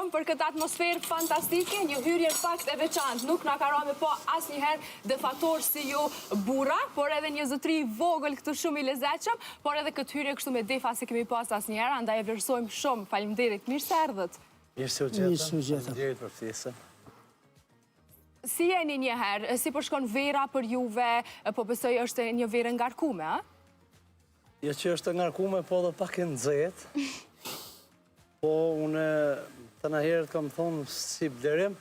shumë për këtë atmosferë fantastike, një hyrje fakt e veçantë. Nuk na ka rënë po asnjëherë defator si ju burra, por edhe një zotëri vogël këtu shumë i lezetshëm, por edhe këtë hyrje kështu me defa se kemi pas asnjëherë, andaj e vlerësojmë shumë. Faleminderit, mirë se erdhët. Mirë se u gjeta. Faleminderit për ftesën. Si jeni një herë? Si po shkon vera për juve? Po besoj është një verë ngarkume, a? Jo që është ngarkume, po dhe pak e nxehtë. Po unë të në herët kam thonë si blerim,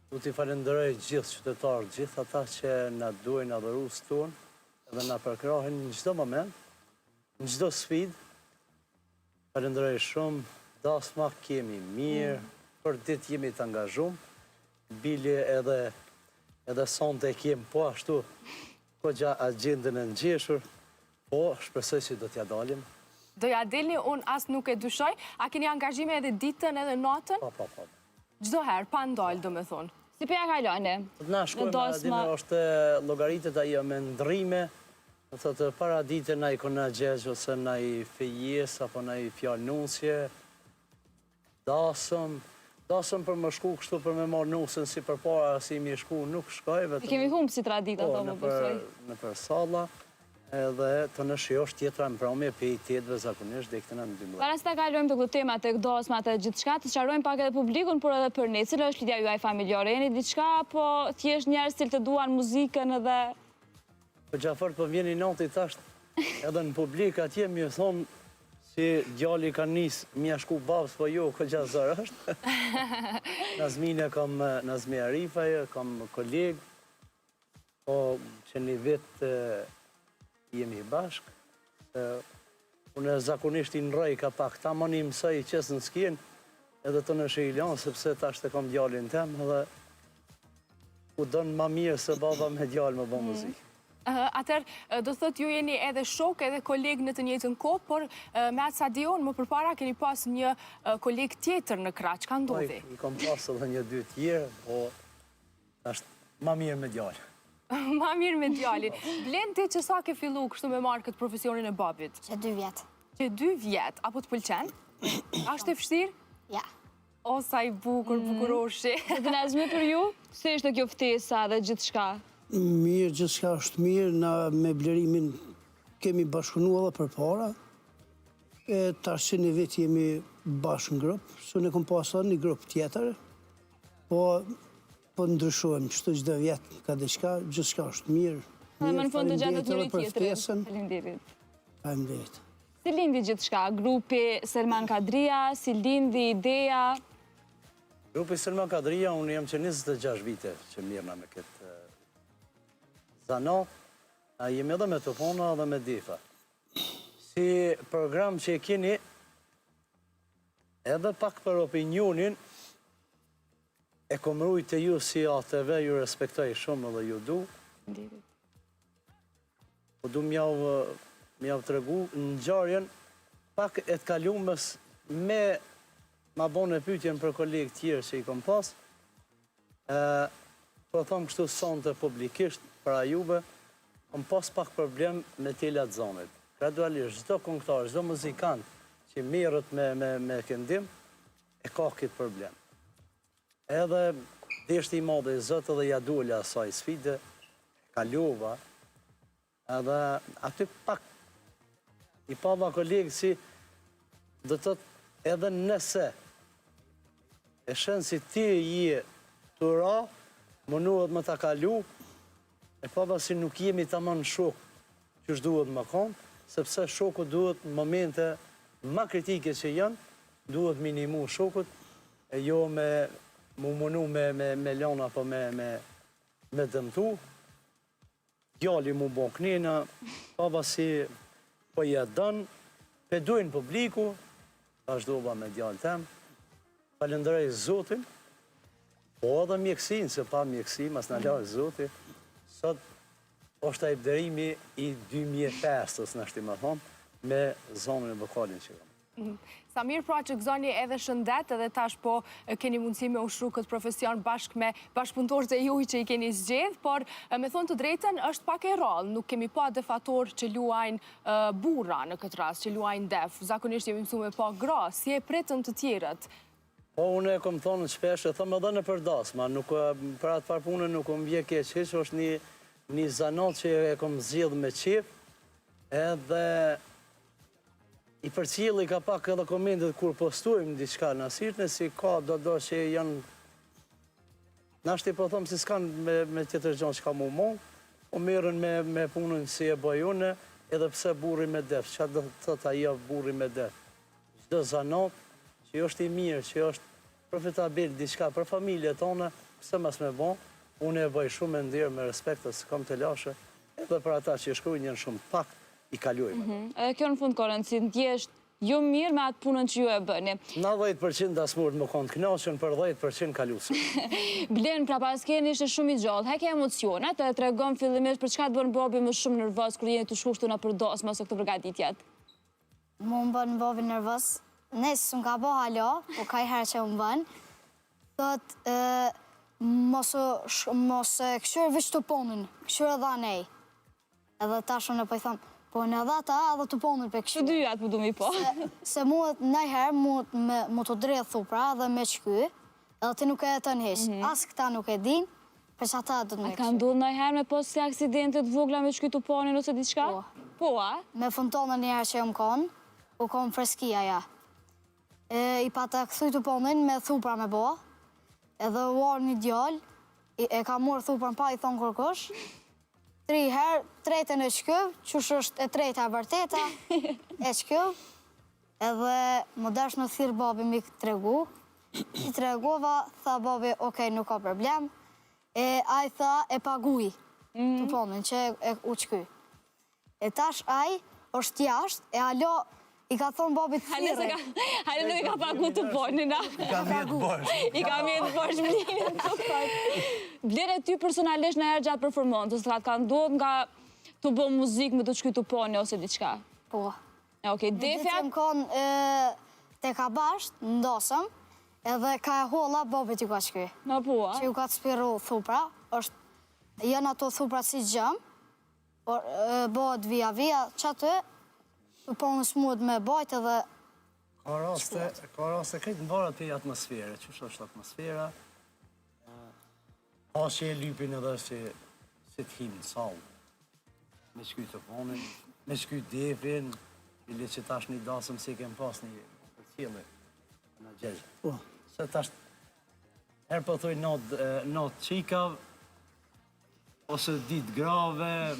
du t'i falenderoj gjithë qytetarët, gjithë ata që na duajnë adhurus tonë, edhe na përkrahin në çdo moment, në çdo sfidë. Falenderoj shumë, dasma kemi mirë, për ditë jemi të angazhuar, bile edhe sonte kemi po ashtu, kogja agjendën e ngjeshur, po shpresoj si do t'ja dalim. Do ja dilni, unë asë nuk e dyshoj. A keni angazhime edhe ditën edhe natën? Po. Gjdo herë, pa ndalë, do me thonë. Si për ja kalone? Na shkojmë, adine është logaritet ajo me ndrime, në të para dite na i kona gjegjë, ose na i fejjes, apo na i fjallë nusje, dasëm për më shku kështu për me marë nusën si për para, si mi shku nuk shkoj. I kemi humë si tradita, do më përsoj. Në për salla, edhe të në shiosh tjetra më prame për i tjetëve zakonisht dhe këtë në në 12. Para se ta kalojmë të këtë tema të këdosma të gjithë shka, të qarojmë pak edhe publikun, por edhe për ne, cilë është lidja juaj familjore, jeni diçka, apo thjesht njerës cilë të duan muzikën edhe... Për Gjafar për vjeni nati tasht, edhe në publik atje mi thonë si djali ka njësë, mi a shku babës, po jo, këgja zërë është. Nazmine kam Nazmi Arifaj, kam kolegë, po që një vetë jemi bashkë. Unë zakonisht i në rëj ka pak, ta më një mësaj i qesë në skjen, edhe të në shilion, sepse ta shte kam djallin tem, edhe u donë ma mirë se baba me djallë më bë muzikë. Atër, do thot ju jeni edhe shok, edhe kolegë në të njëjtën kohë, por me atë sa dion, më përpara keni pas një kolegë tjetër në krah, çka ndodhi? I kam pas edhe një dy tjerë, po është ma mirë me djallë. Ma mirë me djalin. Blen ti që sa ke fillu kështu me marrë këtë profesionin e babit? Që 2 vjetë. Që 2 vjetë, apo të pëlqen? Ashtë e fështirë? Ja. O, sa i bukuroshi. Të nazmi për ju, se ishte kjo ftesa dhe gjithë shka? Mirë, gjithë shka është mirë, na me blerimin kemi bashkëpunu edhe për para, tash që një vit jemi bashkë në grupë, së në kom pasur një grupë tjetër, po ndryshojmë, qëto gjithë vjetë ka dhe shka, gjithë shka është mirë. Dhe më në fund të gjendët njëri tjetërin. Faleminderit. Faleminderit. Si lindi gjithë shka? Grupi Selman Kadria, si lindi ideja? Grupi Selman Kadria, unë jam që 26 vite që mirëna me këtë zanat, a jemi edhe me Topona edhe me Difa. Si program që e keni, edhe pak për opinionin, e kom rujt të ju si ATV, ju respektoj shumë dhe ju du. Po du mjavë të regu në gjarjen, pak e të kalumës me ma bon e pytjen për kolegë tjerë që i kom pas. Po thëmë kështu sonte publikisht pra juve, kom pas pak problem me telat zonit. Gradualisht, çdo këngëtar, çdo muzikant që mirët me këndim, e ka këtë problem. Edhe deshti i madhe i Zotë dhe ja dulla asaj sfide, kalova, edhe aty pak i pava kolegë si do të tëtë edhe nëse e shenë si ti je të ra, mënuhet më ta kalu, e pava si nuk jemi ta më në shok që shduhet më konë, sepse shoku duhet në momente ma kritike që janë, duhet minimu shokut, e jo me mu mënu me lona apo me dëmtu. Djali mu bon knina, pava si po i dënë, pedujnë publiku, vazhdova me djallë tem, falenderoj Zotin, po edhe mjekësin, se pa mjekësi, mas në lajë Zotin, sot është a i bderimi i 2005, në shti më thonë, me zonën e vokalin që kam. Sa mirë pra që gëzoni edhe shëndet, edhe tash po keni mundësi me ushru këtë profesion bashkë me bashkëpunëtorët e juaj që i keni zgjedh, por me thonë të drejten është pak e rallë, nuk kemi pa defator që luajnë burra në këtë rast, që luajnë def, zakonisht jemi mësu me pa gra, si e pretën të tjerët? Po, unë e kom thonë shpesh, e thëmë edhe në përdasma, për atë par punë nuk më vje keq, është një zanat që e kom zgjidh me qip, edhe i përcjeli ka pak edhe komendet kur postojmë diçka në asirtën, si ka do që janë, nashti po thëmë si s'kan me tjetër gjonë që ka mu mon, o merën me punën si e bëjune, edhe pse burri me def, që do të thët ajo burri me def. Çdo zanat, që është i mirë, që është profitabil diçka për familje tonë, pse mas me bon, unë e bëj shumë e ndirë me respekt, se kam të lashe, edhe për ata që shkrujnë njën shumë pak, i kaluajme. Edhe kjo në fund korën, si t'jesh ju mirë me atë punën që ju e bëni. 90% asmurët më konë të knaqën, për 10% kalusën. Blen, pra pas keni ishte shumë i gjallë, heke emocionet, e tregon fillimisht për çka të bën Bobi më shumë nervoz kur jeni të shkushtu në përdosma ose këtë përgatitjet. Mu më bën Bobi nervoz. Nesë së më ka bo halo, po ka i herë që më bën, thot, mos e këshyrë vishë të ponën, këshyrë edhe anej. Edhe tashën e po i thamë, po në edhe ta edhe të ponën për Të këshyrë. dyjat për du mi po. Se muet najherë mu të drejtë thupra edhe me qky, edhe ti nuk e të njësh. Asë këta nuk e din, për që ata do të me Ka këshyrë. ndodhur ndonjëherë me pas si aksidentet vogla me qky të ponin ose diçka? Po, a? Me funtonën njerë që jëmë konë, u konë freskia ja. I pata këthuj të ponën me thupra me bo, edhe uarë një djallë, e ka morë thupra në pa i thonë kërkosh, 3 herë, tretën e qkyv, qësh është e treta e vërteta, e qkyv, edhe më dash në thirë Bobi mi këtë tregu, i tregova, tha Bobi, okej, nuk ka problem, a i tha e paguj të ponën që e u qky. E tash aj është jashtë, e alo, i ka thonë Bobi të thire. Hajde nuk i ka pagu të ponin, a? I ka mjetë bosh. I ka mjetë bosh Blenin. Blen e ty personalisht në herë gjatë performancës, ka ndodhur nga të bë muzikë me të qky të poni ose diçka? Po. Okej, defja... Në konë te ka basht, ndosëm, edhe ka e holla Bobi t'ju ka qky. Në po, a? Që ju ka të spiru thupra, janë ato thupra si gjëm, por bëhet via, që aty, të ponës muet me bajt edhe... Ka raste këtë në varet për atmosfere, që është atmosfera, pa që e lypin edhe si t'hinë në salë, me qky të ponin, me qky defin, bile që tash një dasëm si kem pas një për cili, në gjegjë. Po. Se tash, herë po thuj not qikav, ose dit grave,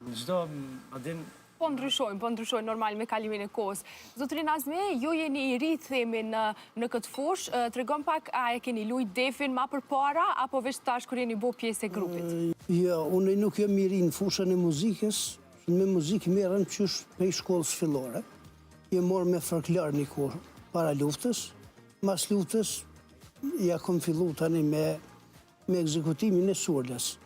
në gjdo, adin, Po ndryshojnë normal me kalimin e kohës. Zotrin Azme, ju jeni i ri themi në këtë fush, tregon pak a e keni lujt defin ma për para, apo veç tash kur jeni bo pjesë e grupit? Jo, unë nuk jam i ri në fushën e muzikës, me muzikë merën qysh prej shkollës fillore. Jem morë me folklor një kohë para luftës, mas luftës ja kom fillu tani me ekzekutimin e surdës.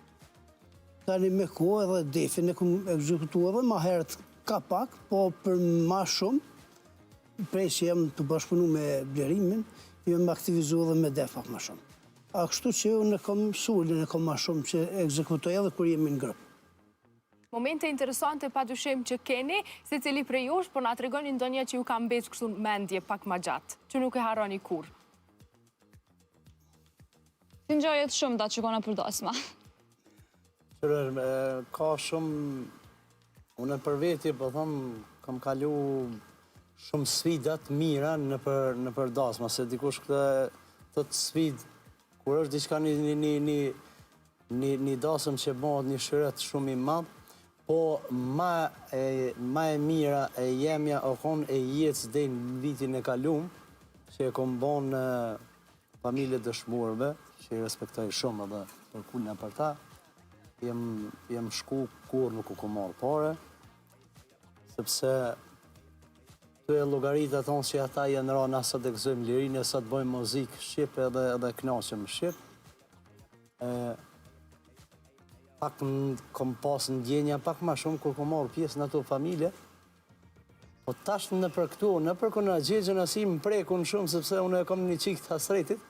Tani me kohë edhe defin e kom ekzekutu edhe ma herët ka pak, po për ma shumë, prej që jam të bashkëpunu me blerimin, jam aktivizu edhe me def pak ma shumë. A kështu që unë e kom surdën e kom ma shumë që ekzekutoj edhe kur jemi në grupë. Momente interesante pa dyshim që keni, se cili prej jush, por na tregoni ndonjë që ju ka mbetë kështu mendje pak ma gjatë, që nuk e harroni kur. Ti ngjojet shumë da që kona përdosma. Ka shumë, unë për veti, po thëmë, kam kalu shumë sfidat mira në përdasma, se dikush këtë sfid, kur është diçka një dasëm që bëhet një shëret shumë i madh, po ma e mira e jemja o konë e jetës dhe në vitin e kalum, që e kom bon në familje dëshmurve, që i respektoj shumë edhe për kulina për ta, jem shku kur nuk u ku marrë pare, sepse të e logarit aton që ata jenë ra nësa të gëzojmë lirinë, sa të bëjmë muzikë shqip edhe knaqëm shqip. Pak kom pas në djenja pak ma shumë kur ku marrë pjesë në ato familje, po tash në për këtu, në për këna gjegjën asi më prekun shumë, sepse unë e kom një qikë të asretit,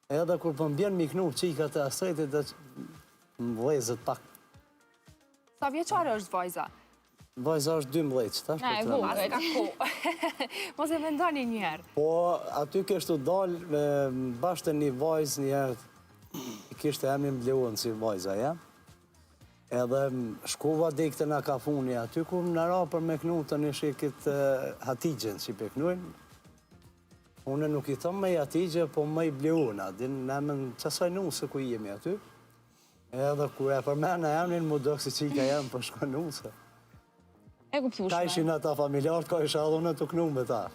edhe kur për mbjen mi knu qika të asretit, më vëjzët pak. Sa vjeqare është vajza? Vajza është 12, qëta? Na, e vogël. Ka ko. Mos e mendoni njëherë. Po, aty kështu dalë, bashkë një vajzë njëherë, kishte emrin Bleon si vajza, ja? Edhe shkova dikte nga kafuni aty, ku në ra për me knu të një shikit Hatigjen që i peknujnë. Unë nuk i thëmë me Hatigje, po me i Bleona, din në emën qasaj nusë ku i jemi aty. Edhe kur e përmena emrin, mu do kësi qika jemë për shko nusë. E kuptueshme. Ka ishin ata familjarët, ka isha edhe unë të knu me ta.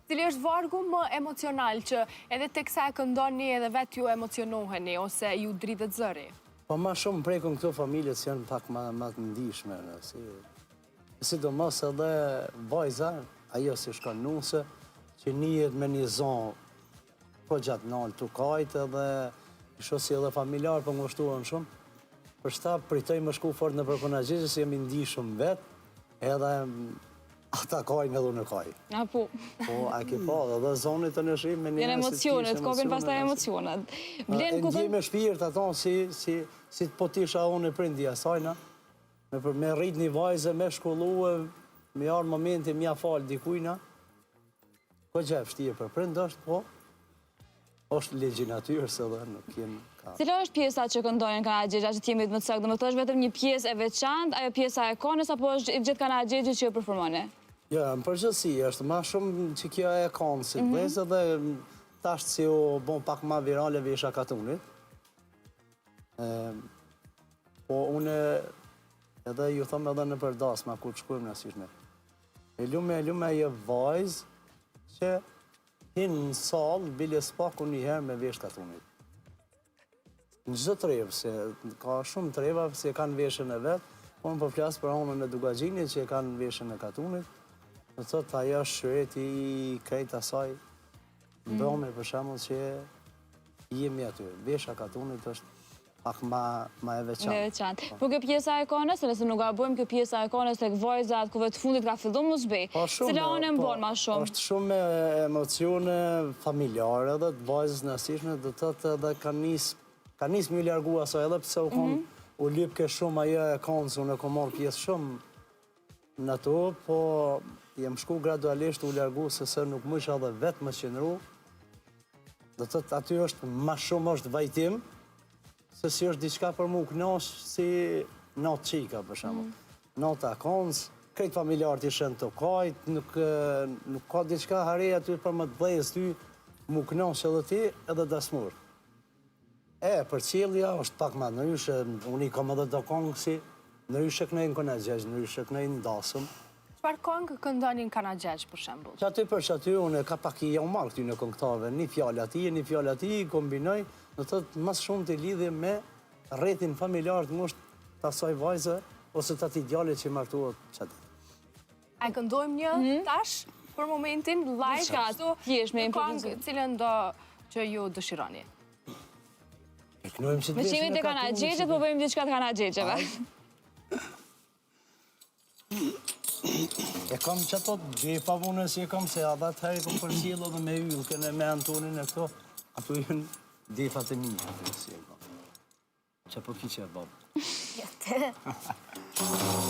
Cili është vargu më emocional që edhe të kësa e këndoni edhe vetë ju emocionoheni ose ju dridhet zëri? Po ma shumë prekën këto familjet që janë pak ma të ndishme. Sidomos edhe vajza, ajo si shkon nuse, që njët me një zonë po gjatë nalë të kajtë edhe isho si edhe familjarë për ngushtuan shumë. Për shta pritoj më shku fort në përkona gjithë, se jemi ndishëm vetë, edhe ata kajnë edhe në kajnë. A po. Po, a ki po, edhe zonit të nëshim me një... Jenë emocionet, kopin pas ta emocionet. Ndjej me shpirt ato si të po tisha unë e prindi asajna, me rrit një vajzë, me shkollu, me arë momenti mja falë dikujna, po gjep shtije për prind është, po, është legji natyrës edhe nuk jem ka... Cila është pjesa që këndojnë Kanagjegjja që t'jemi më të sakë, dhe më të është vetëm një pjesë e veçantë, ajo pjesa e konës, apo është gjithë Kanagjegjja që ju përformone? Jo, në përgjithësi, është ma shumë që kjo e konë si të vëzë dhe tashtë si u bon pak ma virale Vesha Katunit. Po une edhe ju thëmë edhe në përdasma, ku të shkujmë në asishme. E lume e vajzë që hinë në salë, bile s'paku njëherë me Vesh Katunit. Në gjithë trevë, se ka shumë treva, se kanë veshën e vetë, po në përflasë për honën e Dugagjinit që kanë veshën e Katunit. Në thotë, ajo është shëreti i krejt asaj, ndome për shemull që jemi aty. Vesha Katunit është pak ma e veçantë. Po kjo pjesa e konës, nëse nuk gabojmë kjo pjesa e konës tek vajzat, kuve të fundit ka fillu më zbej, cila onë e mbonë ma shumë? është shumë emocione familjare edhe të vajzës në asishme, dhe të thotë edhe ka nisë më largu asaj edhe pëse u lypke shumë ajo e konës, unë e ko marrë pjesë shumë në to, po jem shku gradualisht u largu se nuk më isha dhe vetë më qenru. Dhe të thotë aty është ma shumë është vajtim, se si është diçka për mu kënosh si natë qika, për shemë. Nata konës, krejt familjarët i shenë të kajt, nuk ka diçka harej aty për më të dhejës ty, mu kënosh edhe ti edhe dasmur. Për qilja është pak ma nëryshe, unë i kam edhe do kongë si nëryshe kënejnë Kanagjegjja, nëryshe kënejnë dasëm. Çfarë këngë këndonin Kanagjegjja, për shembull? Që aty për që aty unë ka pak i jam marrë këty në këngëtarve, një fjallë ati, i kombinoj, në të të mas shumë të lidhje me rretin familjar të ngusht të asaj vajzë, ose të ati djale që i martuot që aty. A këndojmë një tash, për momentin, live, këngë cilën do që ju dëshironi? Me qimit e Kanagjegjjet, po bëjmë diçka të Kanagjegjjeve. E kam që ato gjepa vunës, e kam se adha të herë kom përqilë dhe me yllë, këne me Antonin e këto, ato jënë defat e një, që po ki që e babë. Jete. Oh,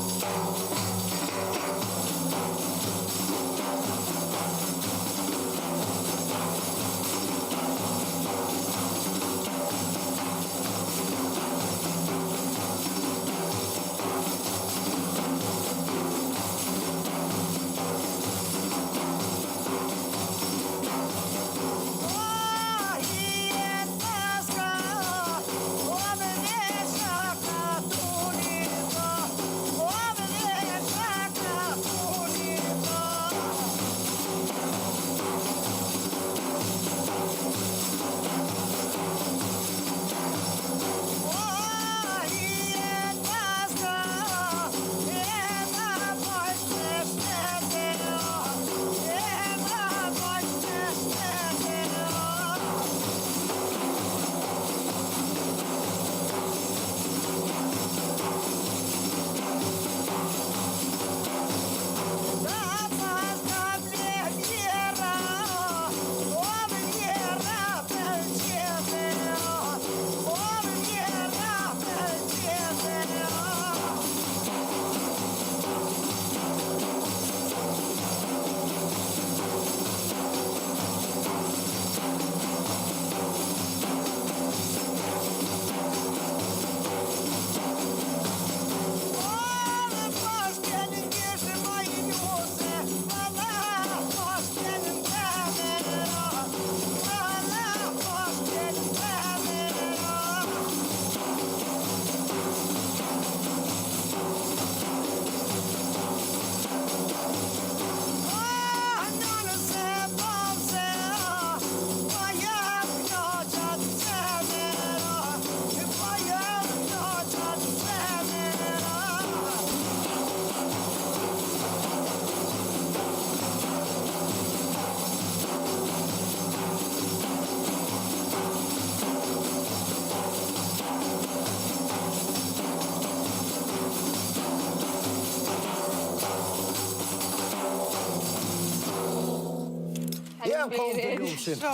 faleminderit.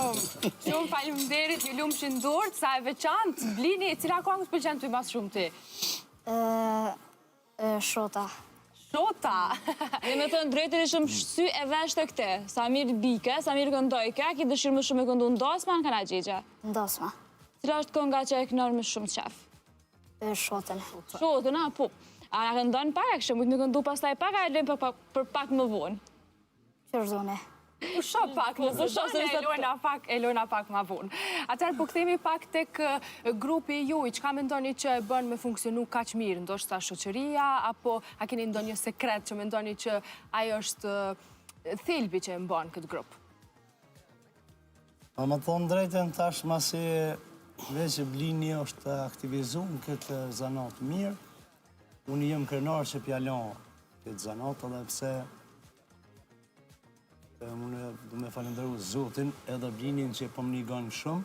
Shumë faleminderit, ju lumshin durt, sa e veçantë. Blini, cila këngë të pëlqen ty mas shumë ti? Shota. Shota. Dhe me thënë drejtër i shumë sy e vesh të këte. Samir bike, Samir këndojke, ki dëshirë më shumë e këndu ndosma në Kanaxhigja. Ndosma. Cila është kënga që e kënor më shumë qef? Shotën. Shotën, a, po. A nga këndon pak, e kështë mujtë me këndu pas taj pak, a e lejmë për pak më vonë. Qërzone. U shoh pak, nëse e lojna pak ma vonë. Atëherë, po kthehemi pak tek grupi juaj, çka mendoni që e bën me funksionu kaq mirë, ndoshta shoqëria, apo a keni ndonjë sekret që mendoni që ajo është thelbi që e mban këtë grup? Ma më thonë drejtën tash masi veç që Blini është aktivizu në këtë zanat mirë, unë jem krenar që pjallon këtë zanat, edhe pse unë du me falendëru Zotin edhe Blinin që po më nigon shumë,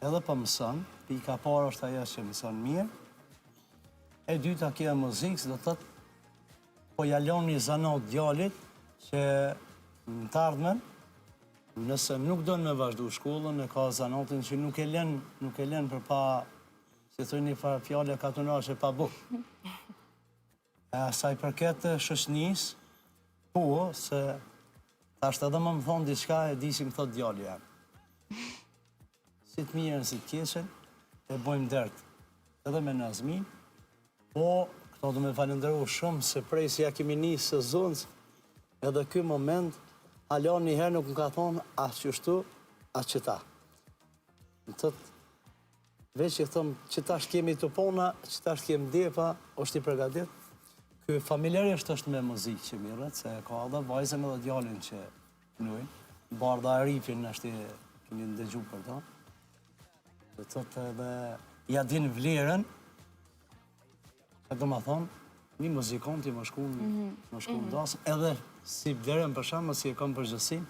edhe po mëson, pika parë është ajo që mëson mirë. E dyta kjo muzikë, do të thotë, po jalon një zanat djalit që në të ardhmen, nëse nuk do në me vazhdu shkollën, e ka zanatin që nuk e len për pa, si të një farë fjale katunashe pa bukë. Saj përket shoqënis, po, se ashtë edhe më thonë diçka e di që më thotë djali jam. Si të mirën, si të keqen, e bojmë dërtë. Edhe me Nazmin, po, këto du me falenderu shumë, se prej si ja kemi një së zonës, edhe këj moment, halon njëherë nuk më ka thonë, as qështu, as qëta. Në tëtë, veç që thëmë, qëta shkemi të pona, qëta shkemi depa, është i përgatit. Ky familjarisht është me muzikë që mirët, se ka edhe vajzën edhe djallin që kënujnë. Bardha e Ripin është i kemi ndëgju për ta. Dhe të thotë edhe ja din vlerën, e do më thonë, një muzikanti më shku në dasmë, edhe si vlerën për shamë, si e kam përgjësim,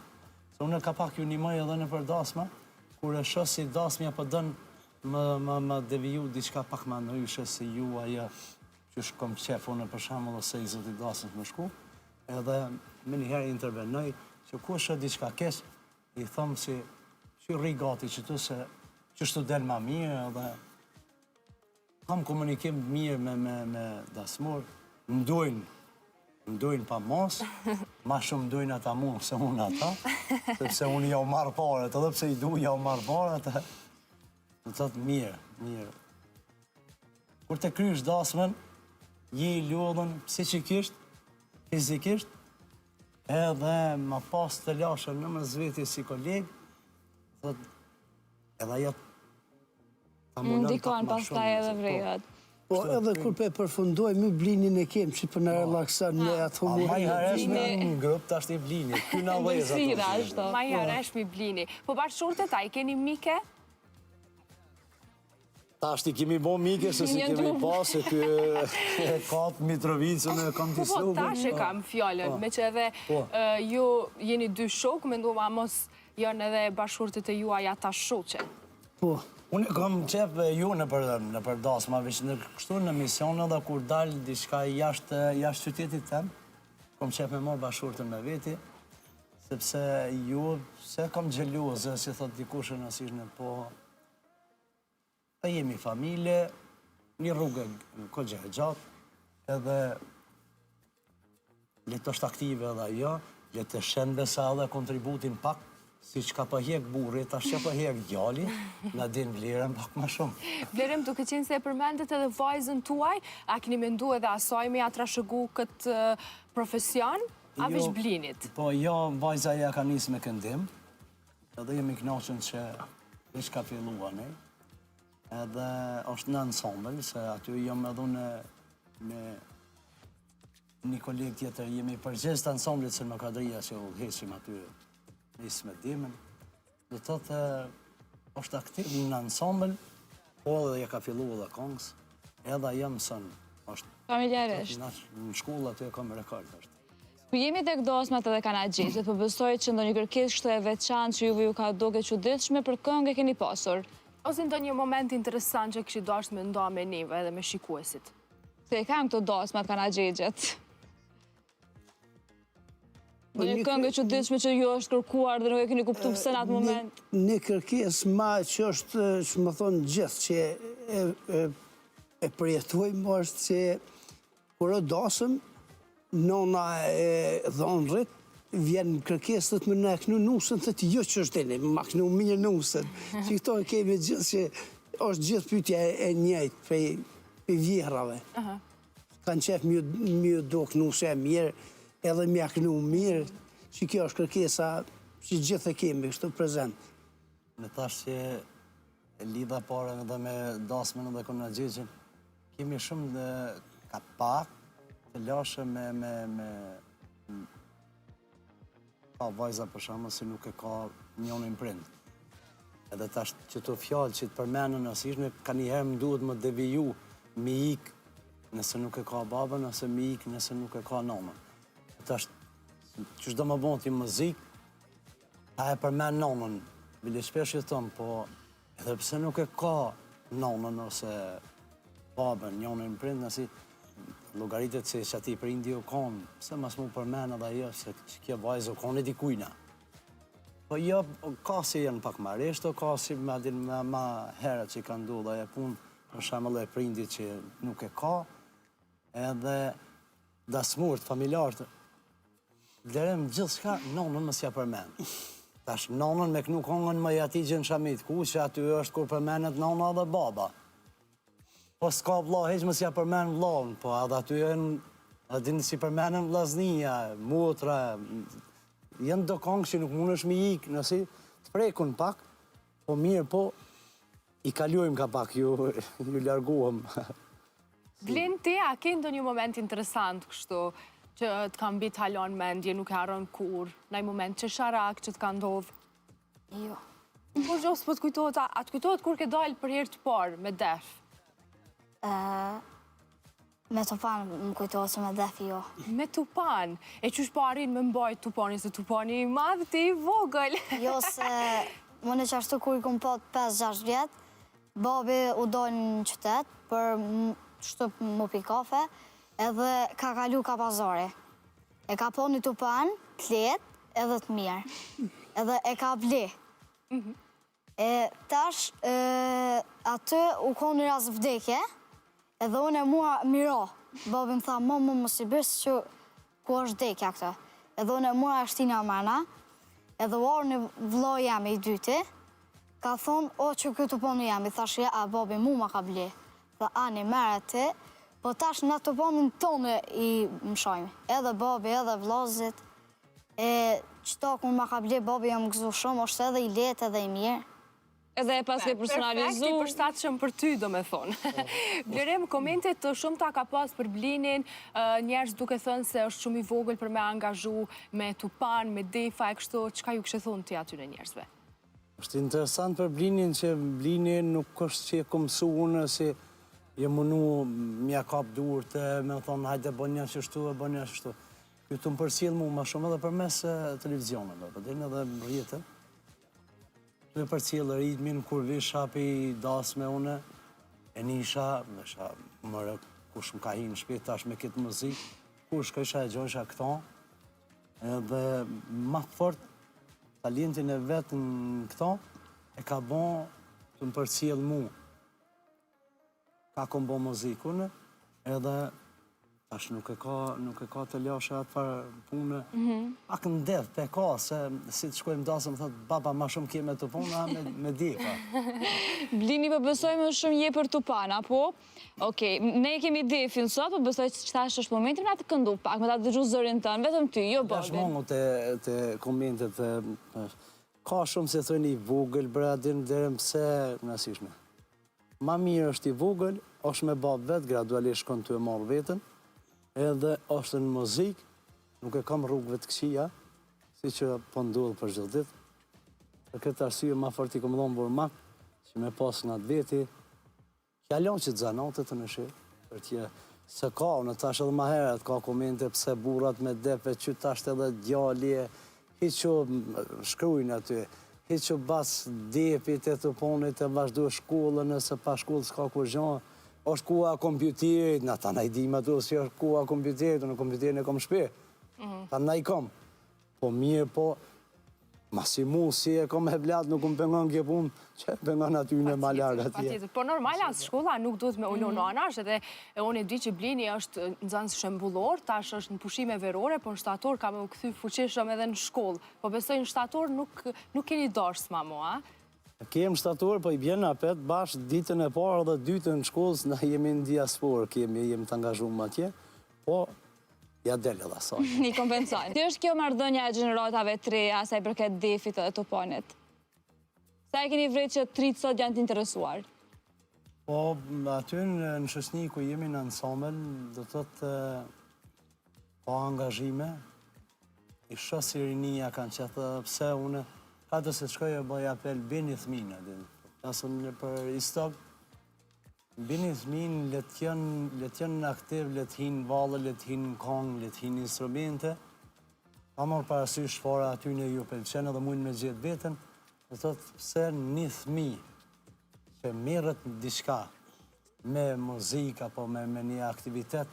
se unë ka pak ju një mëj edhe në për dasma, kur e shoh si dasmja për dënë më deviju diçka pak më ndryshe si ju ajo, që shkom qef unë për shamë ose i zotit dasën të më shku, edhe me njëherë intervenoj që ku është diçka kesh, i thëmë si që rri gati që tu se që shtu del ma mirë, edhe kam komunikim mirë me dasmur, mdojnë pa mos, ma shumë mdojnë ata mu se unë ata, sepse unë jau marë paret, edhe pse i du jau marë paret, të thotë mirë. Kur të krysh dasmën, je i lodhën psikikisht, fizikisht, edhe ma pas të lashën në më zveti si kolegë, edhe ajo ta munën të Ndikon pas taj edhe vrejët. Po edhe kur pe përfundoj, mi Blinin e kemë që për në relaksan me atë humor. Ma i hareshme në grupë të ashtë i Blini, këna vejës ato. Ma i hareshme i Blini. Po bashkëshortet, a i keni mike? Ta ashtë i kemi bo mike, se si kemi pasë, kë katë Mitrovicën e kam të Po, tash e kam fjallën, me që edhe ju jeni dy shokë, me ndu ma mos janë edhe bashkëshortet e juaj ata shoqe. Po. Unë kam qepë ju në për dasma, veç në kështu në misionë dhe kur dalë diçka jashtë qytetit tem, kam qepë me morë bashkëshortën me veti, sepse ju, se kam gjeluzë, si thot dikushën asishnë, po, jemi familje, një rrugë këllë e gjatë, edhe letë është aktive edhe ajo, letë shenë besa edhe kontributin pak, si që ka pëhjek burri, ta që pëhjek djali, në din vlerën pak më shumë. Vlerëm, duke qenë se e përmendet edhe vajzën tuaj, a keni mendu edhe asaj me ja trashëgu këtë profesion, a veç Blinit? Po, jo, vajza ja ka njësë me këndim, edhe jemi knoqën që ish ka fillua ne, edhe është në ensemble, se aty jam edhe me një kolegë tjetër, jemi përgjegjës të ensemblit se në kadria që u heqim aty njësë me dimën. Dhe të të është aktiv në ensemble, po edhe ja ka fillu edhe kongës, edhe jam sën, është Familjarisht. në shkollë aty e kam rekord është. Ku jemi tek dosmat edhe Kanaxhigjit, po besoj që ndonjë kërkesë kështu e veçantë që juve ju ka duke çuditshme për këngë keni pasur. Ose ndonjë moment interesant që kishit dashur me nda me neve edhe me shikuesit. Se e kam këto dosmat Kanaxhigjit. Një këngë që ditshme që ju është kërkuar dhe nuk e keni kuptuar pse në atë moment. Një kërkesë ma që është, që më thonë gjithë që e përjetojmë është që kur o dasëm, nona e dhonë rrit, vjen kërkesë të më në kënu nusën, të të jo që është dene, ma kënu mirë nusën. Që këto kemi gjithë që është gjithë pytja e njëjtë për vjerave. Kanë qef mjë do knusë e mirë, edhe mja kënu mirë, që kjo është kërkesa që gjithë e kemi, kështu prezent. Me tash që e lidha pare edhe me dasmën edhe këna gjyqin, kemi shumë dhe ka pak të lashe me ka vajza për shumë si nuk e ka njonin prind. Edhe tash që të fjallë që të përmenën nësishme, ka njëherë më duhet më deviju, mi ik nëse nuk e ka babën, nëse mi ik nëse nuk e ka nëmën. Tash, që shdo më bon t'i mëzik, ta e përmen nëmën, bile shpesh jeton, po edhe pse nuk e ka nëmën ose babën, njonin prind, nësi logaritet që ati prindi o konë, pse mas mu përmen edhe jo, se që kjo vajzë o konë e dikujna. Po jo, ka si jenë pak ma reshto, ka si ma herët që i kanë du dhe e punë, për shamëllë e prindi që nuk e ka, edhe dasmurët, familjarët, lërem gjithë shka, nonën më s'ja përmen. Tash, nonën me kënu kongën më jati gjënë shamit, ku që aty është kur përmenet nona dhe baba. Po s'ka vla, heq më s'ja përmen vlavën, po edhe aty jenë, edhe si përmenen vlaznia, motra, jenë do kongë që nuk mund është mi ikë, nësi të prekun pak, po mirë, po i kalujem ka pak, ju larguhem. Blen, ti a ke ndonjë moment interesant kështu, që të kam bit halon mendje, nuk e haron kur, në moment që sharak që të ka ndodhë? Jo. Por gjosë po të kujtohet, a të kujtohet kur ke dalë për herë të parë me def? Me Tupan më kujtohet se me defi jo. Me Tupan? E qysh po arrin me mbajt Tupani, se Tupani i madhë, ti i vogël. Jo se më në qashtu kur i kom pot 5-6 vjetë, babi u dojnë në qytet për shtëp më pi kafe, edhe ka kalu ka pazari. E ka po një Tupan, të letë edhe të mirë. Edhe e ka ble. Tash, aty u konë një ras vdekje, edhe unë e mua miro. Babi më tha, më si bërës që ku është vdekja këtë. Edhe unë e mua ashtina marna, edhe u orë një vlo jam i dyti, ka thonë, o që këtë ponu jam, i thash, ja, a babi mu ma ka ble. Tha, ani, mere ti, po tash në të ponën tonë i më shojmë. Edhe babi, edhe vlozit, qëta kun ma ka ble, babi jam gëzu shumë, është edhe i letë edhe i mirë. Edhe e pas ke personalizu. Perfekt, i përshtatshëm për ty, do me thonë. Blerem, komentet të shumë ta ka pas për Blinin, njerës duke thënë se është shumë i vogël për me angazhu me Tupan, me Defa, e kështu, qka ju kështë thonë të aty në njerësve? Është interesant për Blinin që Blinin nuk është që e kom su unë, se je mënu mja kap dur të me thonë, hajde bën një qështu e bën një qështu. Ju të më përsil mu ma shumë edhe për mes televizionën, dhe edhe rjetën. Me për cilë ritmin, kur visha pi das me une, e nisha, vesha mërë kush më ka hi në shpit tash me këtë mëzik, kush ka isha e gjojsha këto, edhe ma fort talentin e vetë në këto, e ka bon të më për cilë mu. Ka kom bo mëzikun, edhe tash nuk e ka të lashe atë farë punë. Pak në dev, pe ka, se si të shkojmë dasëm, thëtë, baba, ma shumë kje me të punë, me Defa. Blini, po besojmë shumë je për Tupan, apo? Okej, ne kemi Defin sot, po besoj që tash është momentin atë këndu pak, me ta dëgju zërin tënë, vetëm ty, jo babin. Dash mongu të komentet, ka shumë se thënë i vogël, bradin, dherëm pse nësishme. Ma mirë është i vogël, është me babë vetë, gradualisht shkon të e marrë vetën, edhe është në muzik, nuk e kam rrugëve të këqia, si që po ndodhë për gjithë ditë. Për këtë arsye, ma fort i kom dhonë burmak, që me pasë në atë veti, kjallon që të zanatët të në shirë, për tje se ka, në tash edhe ma heret, ka komente pse burat me depe, që tash edhe djalje, hi që shkrujnë aty, hi që bas depit e të ponit e vazhdo shkollën, nëse pa shkollë s'ka kur gjanë, është kua kompjuterit, në ta na i dim ato si është kua kompjuterit, në kompjuterin e kom shpe, ta na i kom. Po mirë, po, ma si mu, si e kom e vlat, nuk më pengon kje punë, që e pengon aty në ma largë atje. Patjetër. Po normal, as shkolla nuk duhet me ullu në anash, edhe unë e di që Blini është nxënës shembullor, tash është në pushime verore, po në shtator ka me u kthy fuqishëm edhe në shkollë. Po besoj në shtator nuk keni dashur s'ma mo, a? Kem shtator, po i bjen apet bashkë ditën e parë dhe dytën në shkollës, na jemi në diasporë, jemi të angazhuar atje, po ja del edhe asaj. Një kompensojnë. Si është kjo marrëdhënia e gjeneratave të reja, sa i përket Defit dhe Toponit? Sa e keni vrejt që tritë sot janë të interesuar? Po, aty në shoqëni ku jemi në ansambël, do të thotë pa angazhime, i shoh si rinia kanë qenë, pse une, ka të se të shkoj e bëj apel, bini thminë, pasën për istok, bini thminë, le të jenë aktiv, le të hinë valle, le të hinë kongë, le të hinë instrumente, pa marrë parasysh fara aty në ju pëlqen edhe mujnë me gjithë vetën, do thotë pse një thmi që mirët diçka me muzikë apo me një aktivitet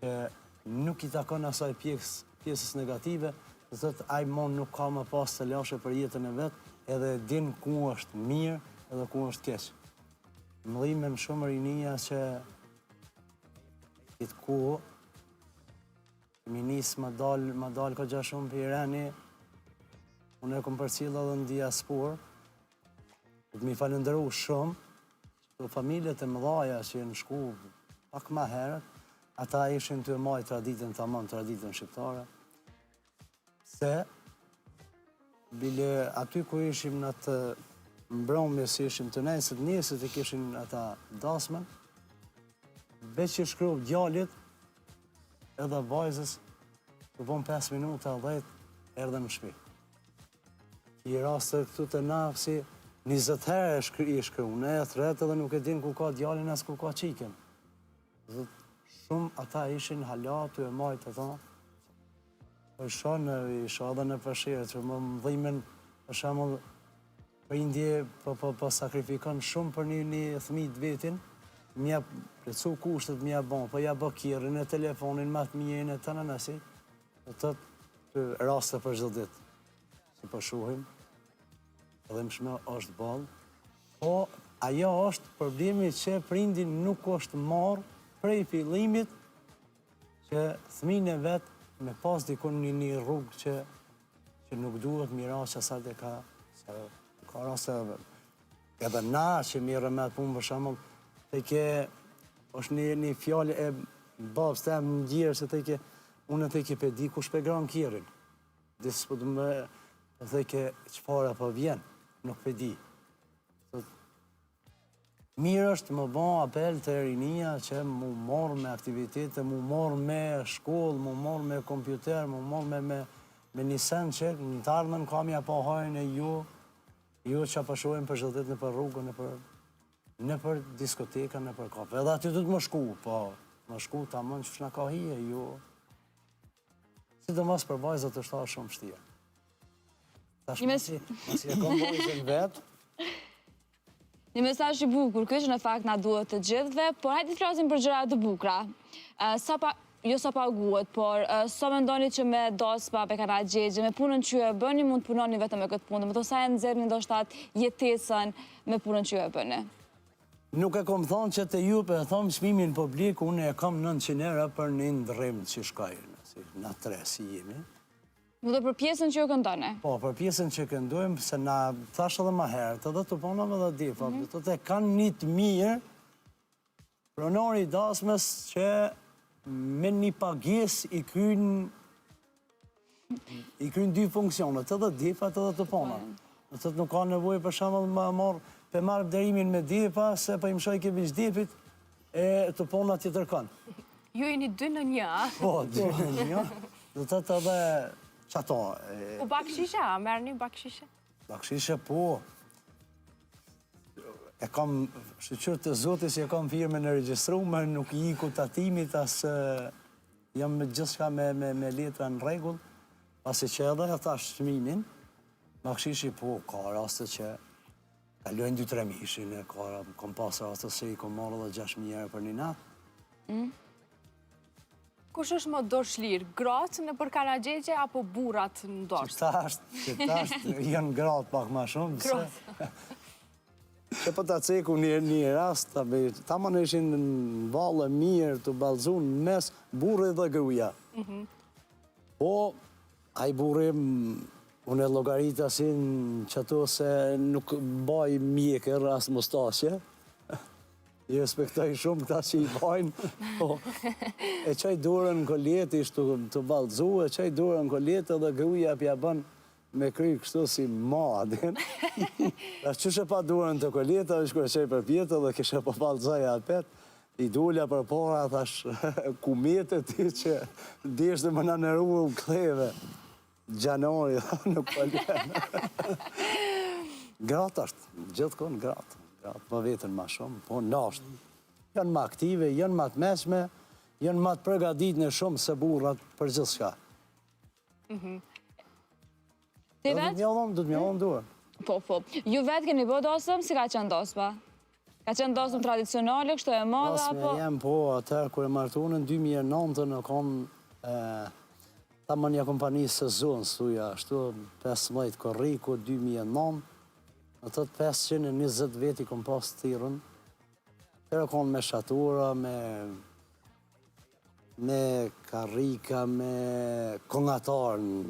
që nuk i takon asaj pjesës negative, do thotë ai mon nuk ka më pas të lashe për jetën e vet, edhe din ku është mirë edhe ku është keq. Mëdhime në shumë rinia që këtë ku mi nisë më dalë këgja shumë për Irani, unë e kom përcjell edhe në diasporë, të mi falëndëru shumë, që familjet e mëdhaja që në shku pak ma herët, ata ishin të maj traditën të amon, traditën shqiptare, se bile aty ku ishim në të mbromje si ishim të nesët, njësët e kishin ata dasmen, veç që shkru djallit edhe vajzës, të bon 5 minuta, 10, erdhe në shpi. I rastë këtu të nafë si 20 herë i shkru, ne e thret edhe nuk e din ku ka djallin as ku ka qiken. Shumë ata ishin halatu e majtë ata, për shonë isha edhe në përshirë, që më dhimen për shemull për indje po sakrifikon shumë për një thmit vetin, mja plecu kushtet mja bon, po ja bë kirën e telefonin, matë mjenë e të në nësi, të raste për gjithë ditë, si për shuhim, edhe më shme është balë, po ajo është problemi që prindin nuk është marë prej fillimit që thmin e vetë me pas dikun një rrugë që nuk duhet mira që asaj dhe ka raste edhe na që mirë me atë punë për shembull, të ke është një fjallë e babës të më gjirë se të ke unë të ke pedi ku shpegran kirin. Disë për të më të ke qëfara për vjen, nuk pedi. Mirë është më bon apel të rinia që mu morë me aktivitete, mu morë me shkollë, mu morë me kompjuter, mu morë me një sen që në të ardhmen kam ja pa hajnë e ju që apashojnë për zhëllit në për rrugën, në për diskoteka, në për kafe. Edhe aty të të më shku, po, më shku të amën që shna ka hije, ju. Si do mas për vajzët është ta shumë shtia. Ta shumë si e kom vajzën vetë. Një mesazh i bukur, kjo që në fakt na duhet të gjithëve, por hajde të flasim për gjëra të bukura. Jo sa paguhet, por sa mendoni që me dasma, me kana gjegje, me punën që ju e bëni, mund të punoni vetëm me këtë punë, më të sa e nëzirë një ndoshta jetesën me punën që ju e bëni? Nuk e kom thonë që të ju për thonë çmimin publik, unë e kam 900 euro për një ndërrim që shkajnë, si na 3 si jemi. Më do për pjesën që ju këndone? Po, për pjesën që këndojmë, se na thash edhe ma herët, edhe të ponave dhe difa, të të kanë një të mirë, pronori i dasmës që me një pagjes i kryn 2 funksionet, edhe difat edhe të ponave. Në të nuk ka nevojë për shembull për marrë vderimin me difa, se për im shoj ke vish difit, e të pona tjetër kanë. Ju jeni 2 në 1, a? Po, 2 në 1, dhe të të edhe qato. U bakshishe, a? Merë një bakshishe? Bakshishe, po. E kam shqyqyrë të zotis, e kam firme në regjistrume, nuk i ku tatimit, asë jam me gjithë shka me letra në regull, pasi që edhe ata shmimin, bakshishi, po, ka raste që kalojnë 2-3 mishin, kam pasë raste se i kom marrë dhe 6.000 euro për një natë. kush është më dorëshlir, gratë në për Karagjegje apo burrat në dorës? Që tashtë janë gratë pak ma shumë. Që po ta ceku një rast, ta më në ishin në valë mirë të balzun në mes burri dhe gruja. Po, a i burri, unë e logaritasin që ato se nuk baj mjekër as mustasje. I respektoj shumë këta që i bajnë. E qaj durën në koljet ishtë të balzu, e qaj durën në koljet edhe gruja pja bën me kry kështu si madin. Që shë pa durën të koljet, edhe shkërë qaj për pjetë edhe kështë pa balzaj apet. I dulja për pora, thash, ku mjetë ti që dishtë më në nëru u kleve. Gjanori, në koljet. Gratë është, gjithë konë gratë. Më vetën ma shumë, po nashtë. Janë më aktive, janë më të meshme, janë më të përgadit në shumë se burrat për gjithë shka. Ti vetë? Du të mjallon duhe. Po. Ju vetë keni bo dosëm, si ka qenë dosëpa? Ka qenë dosëm tradicionale, kështu e madhe, apo? Dosëme jem, po, atër, kër e martunë në 2009 në kom ta më një kompani sezon, suja, ashtu 15 korriku, 2009, në tëtë 520 veti kom pas të tirën, tërë konë me shatura, me karrika, me kongatar në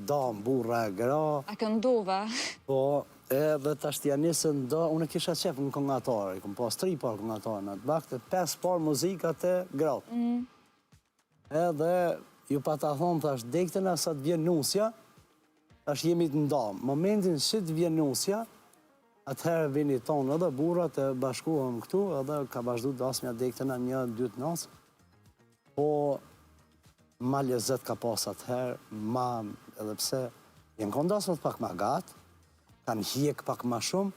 dam, burra e gra. A kënduva? Po, edhe të ashtë janisën do, unë kisha qef në kongatar, i kom pas 3 par kongatar në të bakte, 5 par muzika të gratë. Edhe ju pa ta thonë, të ashtë dektena sa të vjen nusja, ashtë jemi të ndamë. Momentin që të vjen nusja, atëherë vini tonë edhe burrat e bashkuhëm këtu, edhe ka bashkëdu dasmja dektena 1-2 të nasë. Po, ma lezet ka pas atëherë, ma edhe pse, jenë konë dasmët pak ma gatë, kanë hjek pak ma shumë,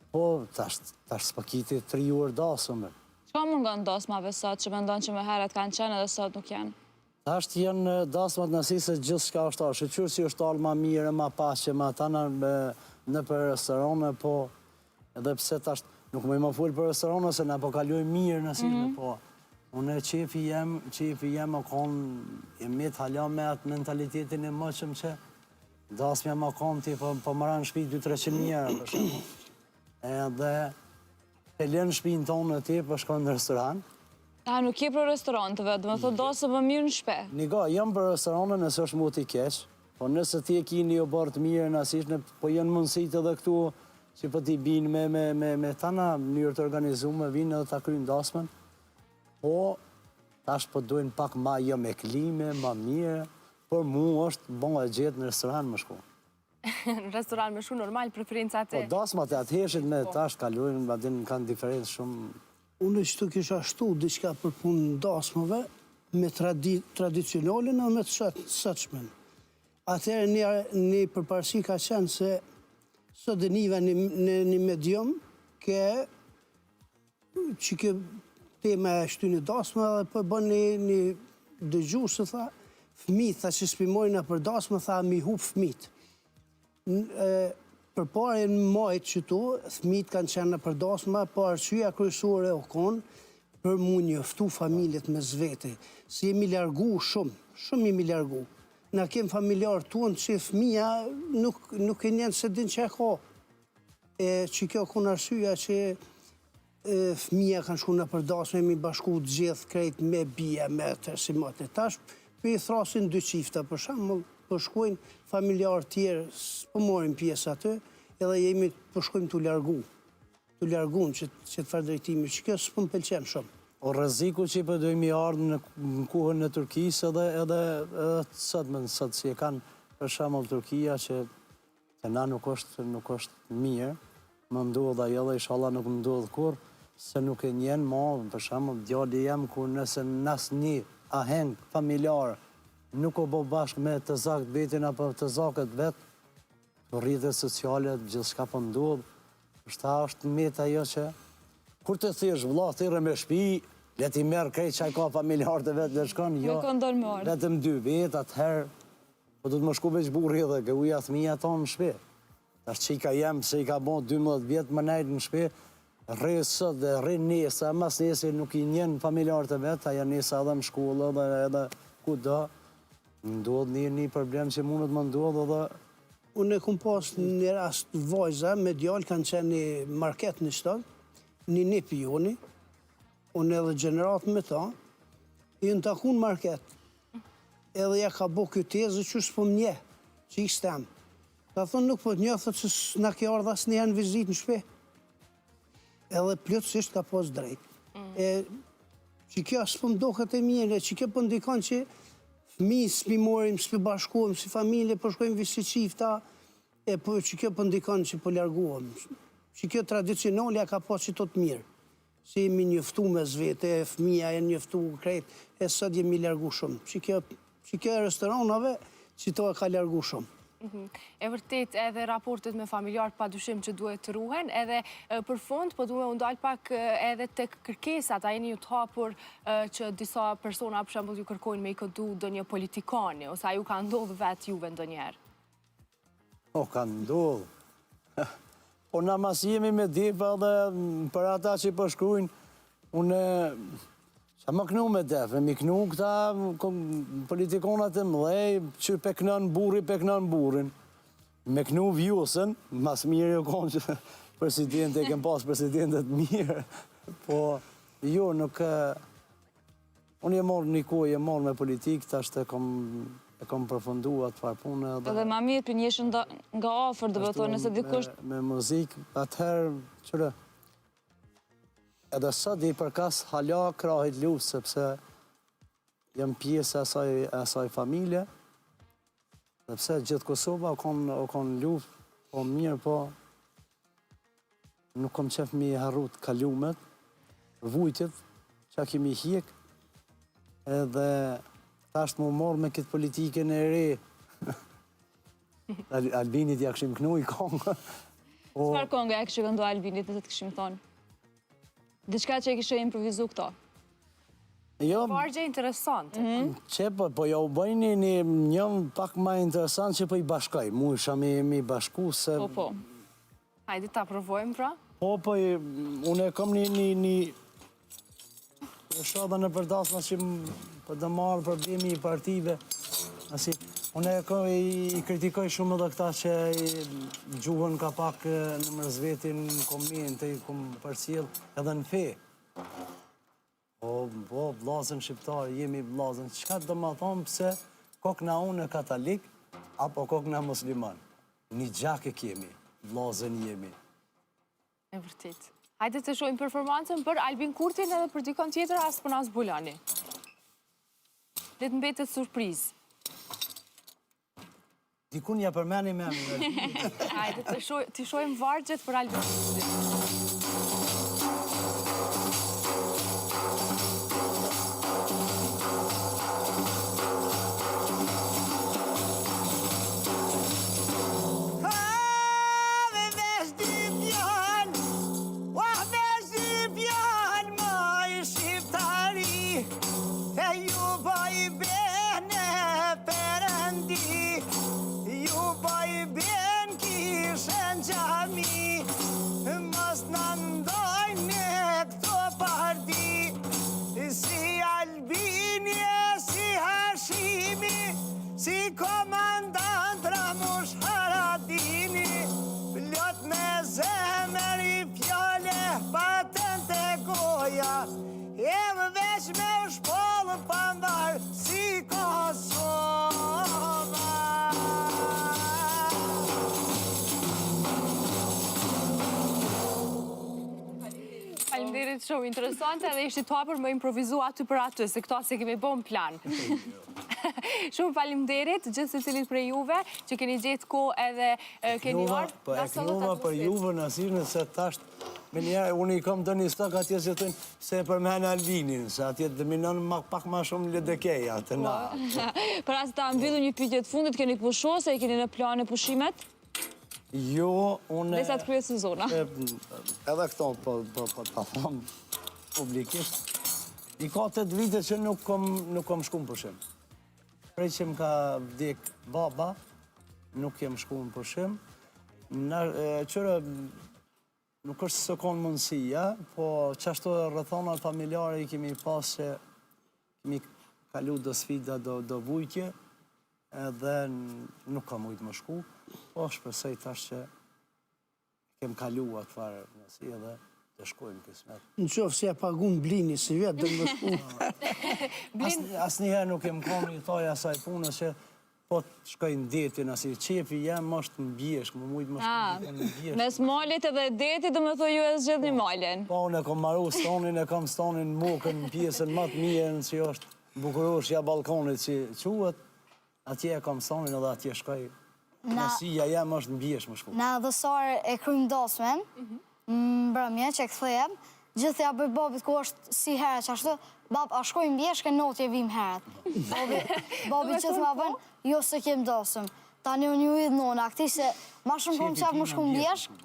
po, tash s'pakiti 3 orë dasmë. Çka mund nga dasmave sot, që mendon që më herët kanë qenë edhe sot nuk janë? Ashtë jenë dasmat nësi se gjithë shka është arë. Shqyqyrë si është alë ma mire, ma pashe, ma tana në për restorane, po edhe pse tashtë nuk më i më full për restorane, se në po kaluj mirë nësi, po unë qefi jem o konë, e mitë halja me atë mentalitetin e mëqëm që dasmja ma konë ti po mëra në shpi 200-300 njëra, për shumë. Edhe e lenë shpinë tonë në ti, për shkonë në restoran. A, nuk je për restorantëve, dhe më thot dosë më mirë në shpe. Niga, jam për restorane nëse është mu t'i keq, po nëse ti e ki një obar të mirë nësishtë, po jenë mundësit edhe këtu që po t'i binë me tana njërë të organizume, vinë edhe t'a krynë dasmen, po tash po dojnë pak ma jo me klime, ma mirë, por mu është bon e gjithë në restoran më shku. Në restoran më shumë normal, preferencat e... Po dasmat e atë me tash kalujnë, badin kanë diferencë shumë. Unë që të kisha shtu diçka për punë dasmëve, me tradicionalin e me të sëqmen. Atëherë një përparësi ka qenë se së dënive një medium, që ke tema e shtu një dasmë, dhe për bën një dëgju, se tha, fëmit, tha që spimojnë për dasmë, tha mi hup fëmit. Për pare në majtë që tu, thmit kanë qenë në përdasma, po arsyeja kryesore o konë për mu njëftu familjet me zvete. Si jemi largu shumë, shumë jemi largu. Na kem familjarë tunë që fëmija nuk e njenë se din që e ka. Që kjo konë arsyeja që fëmija kanë shku në përdasma, jemi bashku të gjithë krejt me bia, me të si matë. Tash, për i thrasin 2 qifta, për shamull, përshkojnë familjarë tjerë, s'po morin pjesë atë, edhe jemi përshkojnë të largun që të fardrejtimi, që kjo s'po më pëlqen shumë. O rreziku që i përdojmë i ardhë në kuhën në Turkisë edhe sëtë si e kanë për shamull Turkia që na nuk është mirë, më ndodh ajo dhe inshallah nuk më ndodh kur, se nuk e njenë ma, për shamull djalli jam kur nëse nas një aheng familjarë nuk o bo bashkë me të zakt vetin apo të zakët vetë, rrjetet sociale, gjithë shka po ndodhë, është metë ajo që, kur të thirësh vlla, thirë me shpi, leti merë krejt që a ka familjarë të vetë dhe shkon, jo, vetëm 2 vetë, atëherë, po du të më shku veç burri dhe gëuja thmija tonë në shpi. Tash që i ka jemë, se i ka bo 12 vjetë më nejtë në shpi, rrë sot dhe rrë nesa, mas nese nuk i njën familjarët e vetë, aja nesa edhe në shkollë dhe edhe ku do, ndodhë një problem që mundet më ndodhë edhe... Unë e kom pas një rast vajza me djallë kanë qenë një market në shtëtë, një pijoni, unë edhe gjenerat me ta, i në takun market, edhe ja ka bo kjo tezë që s'po m'nje, që i stem. Ka thonë nuk po t'një, thët që s'na ke ardha s'një në vizit në shpe. Edhe plotësisht ka pas drejt. Që kjo s'po m'doket e mjene, që kjo po ndikon që fëmi s'pi morim, s'pi bashkohem, si familje, po shkojmë visi qifta, po që kjo po ndikon që po largohem. Që kjo tradicionalja ka pas që të mirë. Si jemi njëftu me zvete, fëmija e njëftu krejt, e sot jemi largu shumë. Që kjo e restoranave, që to e ka largu shumë. E vërtet edhe raportet me familjarët pa dyshim që duhet të ruhen, edhe për fund, po duhet ndalë pak edhe të kërkesat, a jeni ju të hapur që disa persona për shembull ju kërkojnë me i këdu do një politikani, ose a ju ka ndodhë vetë juve ndonjëherë? O, ka ndodhë. Po na mas jemi me defa dhe për ata që i përshkrujnë, unë sa më knu me defe, mi knu këta politikonat e mdhej, që peknën burri, peknën burin. Me knu vjusën, mas mirë jo konë që presidente, kem pas presidentet mirë, po jo nuk... Unë e morë një kohë, e morë me politikë, ta shtë e kom përfundu atë farë punë. Edhe ma mirë për njëshën nga ofër, dhe bëtonë nëse dikush... Me muzikë, atëherë, qërë... Edhe sot i përkas hala krahit luft, sepse jam pjesë e asaj familje, sepse gjithë Kosova o kon luft, po mirë, po nuk kom qef mi harrut kalumet, vujtit, që kemi hjek, edhe tash më morë me këtë politikën e re. Albinit ja këshim knu i kongë. Çfarë kongë ja këshim këndu Albinit dhe të këshim thonë? Diçka që e kështë improvizu këto? Vargje interesant. Që po ja u bëjni një pak ma interesant që po i bashkaj. Mu isha mi bashku se... Po. Hajde ta provojmë pra? Po, unë e kom një... Shada në përdasma që për të marrë problemi i partive. Unë i kritikoj shumë edhe këta që gjuhën ka pak në mërzvetin në komente, i kom përcjell edhe në fe. Po, vlazën shqiptarë, jemi vlazën. Qëka të më thonë pëse kokna unë e katalik, apo kokna musliman? Një gjak e kemi, vlazën jemi. E vërtit. Hajde të shojmë performancën për Albin Kurtin edhe për dikon tjetër asë për nasë Bulani. Le të mbetet surprizë. Dikun ja përmeni me më. Hajde të shojmë vargjet për Albin Kurtin. Si komandant Ramush Haradini, plot me zemër I fjale, patent e goja, e më veç me u shpollë pandar si Kosova. Faleminderit shumë interesante edhe ishte të hapur më improvizu aty për aty, se këto se kemi bon plan. Shumë faleminderit gjithë se cilit për juve, që keni gjetë ko edhe keni orë. Po e kënova për juve në asirën se tasht, me njerë, unë I kom të një stok atje se të se për mene Albinin, se atje të minon pak ma shumë ledekeja të na. Për asë ta mbyllu një pyetje të fundit, keni pusho, se I keni në plan e pushimet? Jo, unë... Dhe sa të kryet sezona. Edhe këto, po ta thamë publikisht. I ka 8 vite që nuk kom shku në pushim. Prej që më ka vdek baba, nuk jem shku në pushim. Qërë nuk është se konë mundësia, po qashtu rrethonat familjare i kemi pas që kemi kalu do sfida, do vujtje, edhe nuk ka mujtë më shku, po shpresoj tash që kem kalu atë farë nësi edhe të shkojmë kismet. Në qofë se ja pagun blini si vetë dhe më shku. Asnjëherë nuk kem konë i thoj asaj punës që po të shkojnë detin, asi qefi jam është në bjeshk, më mujtë më shku në bjeshk. Mes malit edhe detit, dhe më thoi ju e zgjidh një malin. Po, unë e kom maru stonin, e kom stonin mukën në pjesën më të mirën, që është bukuroshja balkonit që quhet, atje e kom stonin edhe atje shkoj. Nësia jam është në bjeshk më shku. Na dhe sar e krymë dosmen, mbrëmje që e këthëjem, gjithë ja bëj babit ku është si herë që ashtu, bab, a shkojmë bjeshke, notje vim herët. Babi që thëma bën, jo se kem dosëm. Tani unë ju idhë nona, këti se ma shumë kom qak më shku bjeshk,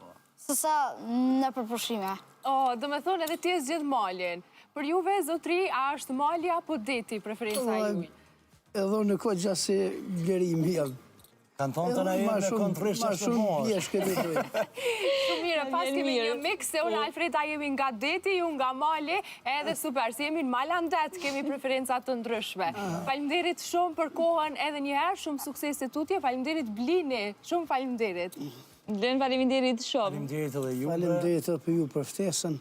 se sa në përpushime. Do me thonë edhe ti e zgjidh malin. Për juve, zotri, a është mali apo deti preferenca juj? Edhe në kohë gjasë se blerimi jam. Kanë thonë të na jenë me kontrishtë Ma të shumë morë. bjeshke në dojnë. Shumë mire, pas kemi një mix, se unë Alfreda jemi nga deti, ju nga mali, edhe super, se jemi në Malandet, kemi preferencat të ndryshme. Faleminderit shumë për kohën edhe njëherë, shumë sukses e tutje, faleminderit Blini, shumë faleminderit. Blin, faleminderit shumë. Faleminderit edhe juve. Faleminderit edhe për ju për ftesën.